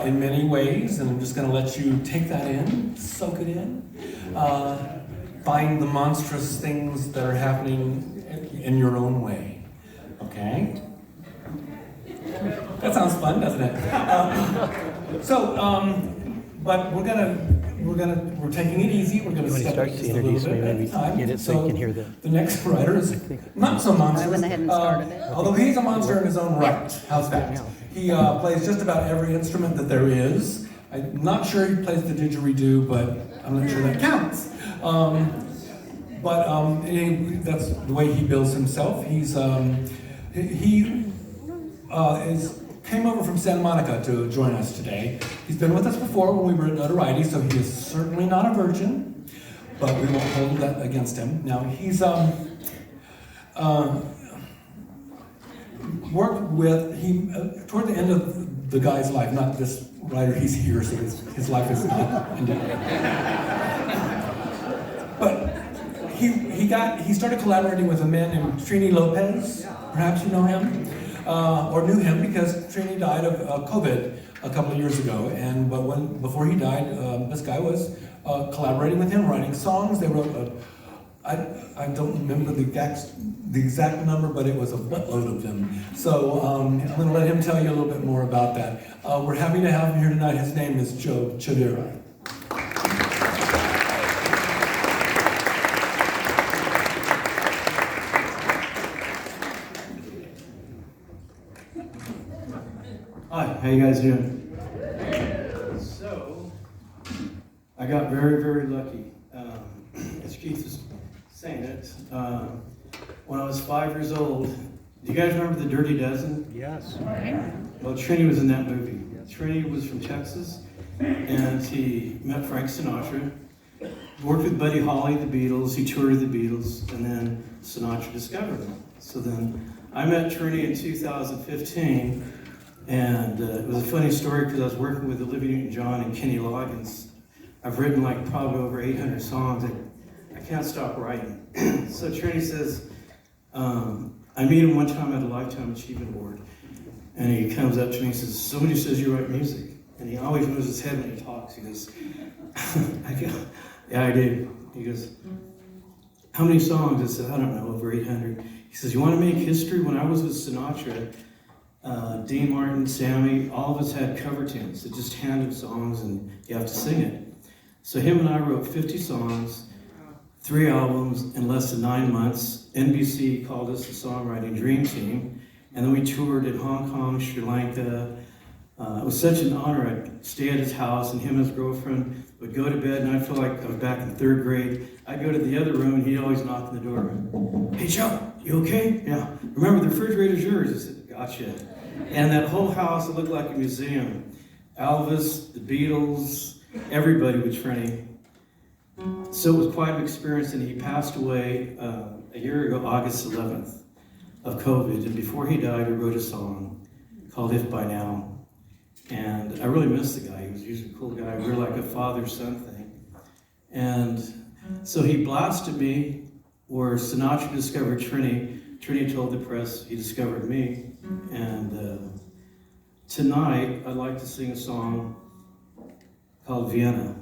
in many ways, and I'm just going to let you take that in, soak it in, find the monstrous things that are happening in your own way. Okay? That sounds fun, doesn't it? But we're taking it easy. We're gonna step it just a little bit at a time. Get it so you can hear the next writer is not so monstrous. I went ahead and started it. Although he's a monster in his own right. How's that? He plays just about every instrument that there is. I'm not sure he plays the didgeridoo, but I'm not sure that counts. That's the way he bills himself. Came over from Santa Monica to join us today. He's been with us before when we were at Notoriety, so he is certainly not a virgin, but we won't hold that against him. Now, he's worked with, toward the end of the guy's life, not this writer, he's here, so his life is not ended. But he started collaborating with a man named Trini Lopez. Perhaps you know him. Or knew him because Trini died of COVID a couple of years ago, before he died, this guy was collaborating with him, writing songs. They wrote I don't remember the exact number, but it was a buttload of them. So I'm going to let him tell you a little bit more about that. We're happy to have him here tonight. His name is Chavira. Hi, how you guys doing? So, I got very, very lucky. As Keith was saying it, when I was 5 years old, do you guys remember The Dirty Dozen? Yes. Well, Trini was in that movie. Trini was from Texas, and he met Frank Sinatra, worked with Buddy Holly, the Beatles, he toured with the Beatles, and then Sinatra discovered him. So then I met Trini in 2015, and it was a funny story because I was working with Olivia Newton-John and Kenny Loggins. I've written like probably over 800 songs. I can't stop writing. So Trini says, I meet him one time at a Lifetime Achievement Award, and he comes up to me and says, somebody says you write music. And he always moves his head when he talks. He goes, I go, yeah, I do. He goes, how many songs? I said, I don't know, over 800. He says, you want to make history? When I was with Sinatra, Dean Martin, Sammy, all of us had cover tunes that just handed songs and you have to sing it. So him and I wrote 50 songs, 3 albums in less than 9 months. NBC called us the Songwriting Dream Team. And then we toured in Hong Kong, Sri Lanka. It was such an honor. I'd stay at his house and him and his girlfriend would go to bed and I'd feel like I was back in 3rd grade. I'd go to the other room and he'd always knock on the door. Hey Joe, you okay? Yeah. Remember the refrigerator's yours? I said, gotcha. And that whole house, it looked like a museum. Elvis, the Beatles, everybody with Trini. So it was quite an experience, and he passed away a year ago, August 11th, of COVID. And before he died, he wrote a song called If By Now. And I really miss the guy. He was usually a cool guy. We were like a father-son thing. And so he blasted me where Sinatra discovered Trini. Trini told the press he discovered me. And tonight, I'd like to sing a song called Vienna.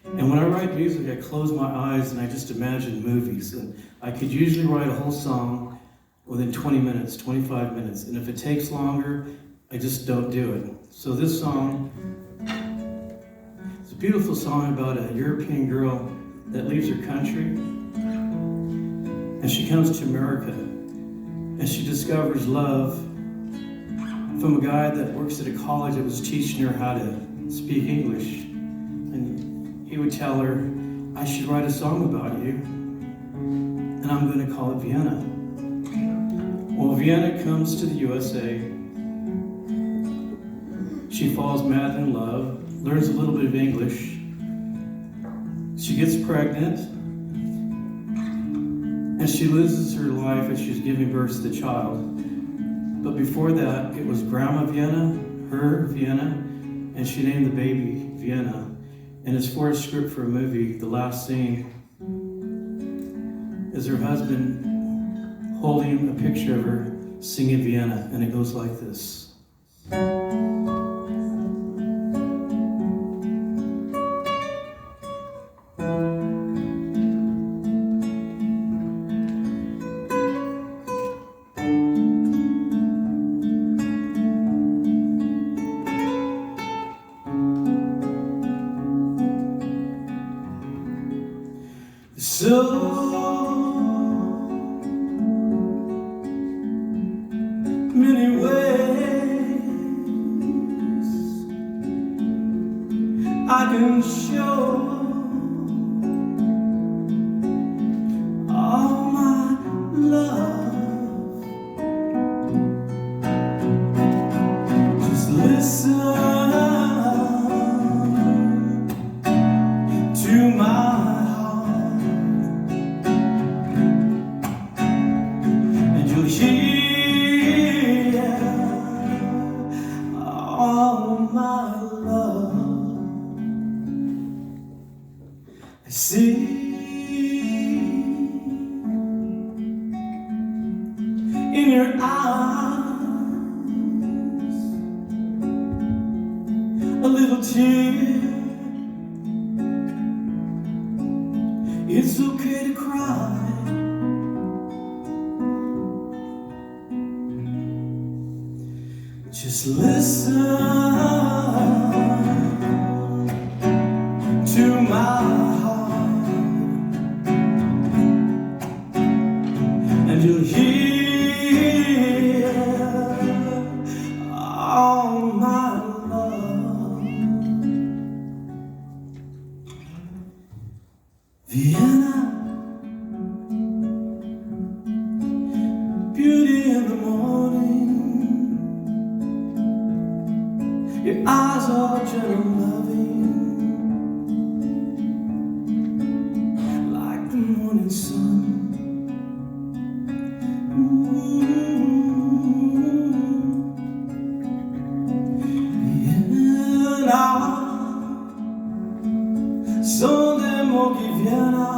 And when I write music, I close my eyes and I just imagine movies. And I could usually write a whole song within 20 minutes, 25 minutes. And if it takes longer, I just don't do it. So this song, it's a beautiful song about a European girl that leaves her country. And she comes to America. And she discovers love from a guy that works at a college that was teaching her how to speak English. And he would tell her, I should write a song about you, and I'm going to call it Vienna. Well, Vienna comes to the USA. She falls mad in love, learns a little bit of English. She gets pregnant, and she loses her life as she's giving birth to the child. But before that, it was Grandma Vienna, her Vienna, and she named the baby Vienna. And it's for a script for a movie. The last scene is her husband holding a picture of her singing Vienna, and it goes like this. So many ways I can show all my love. Just listen to my heart, and you'll hear all my love. I see in your eyes a little tear. It's okay to cry. Just listen to my heart, and you'll hear all my love. Vienna, beauty in the morning. Your eyes are gentle loving, like the morning sun. Vienna, sonde mogli Vienna,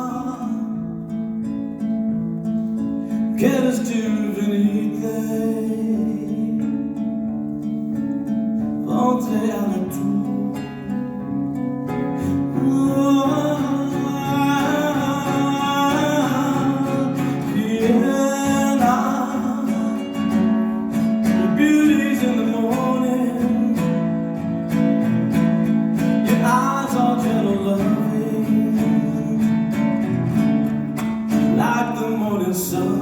kennst du venite? Entrez à la tour. Vienna, your beauty's in the morning. Your eyes are gentle loving, like the morning sun.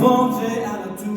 Ventez à la tour.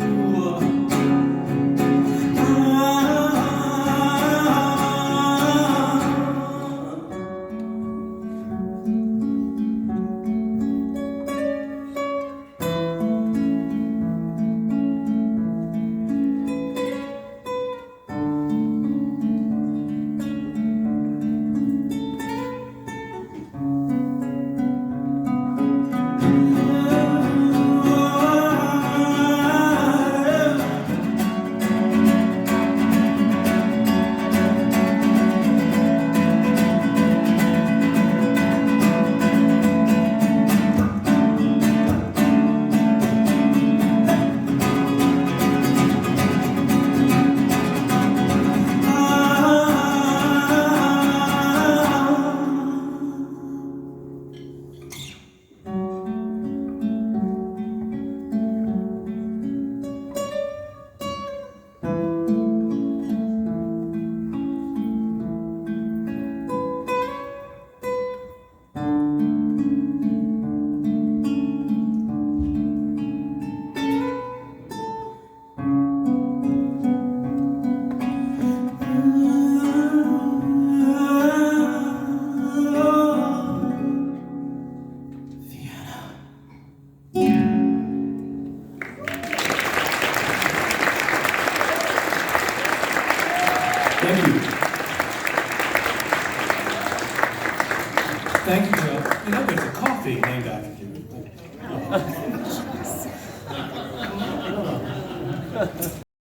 Thank you. Thank you, Joe. You know, there's a coffee named after you.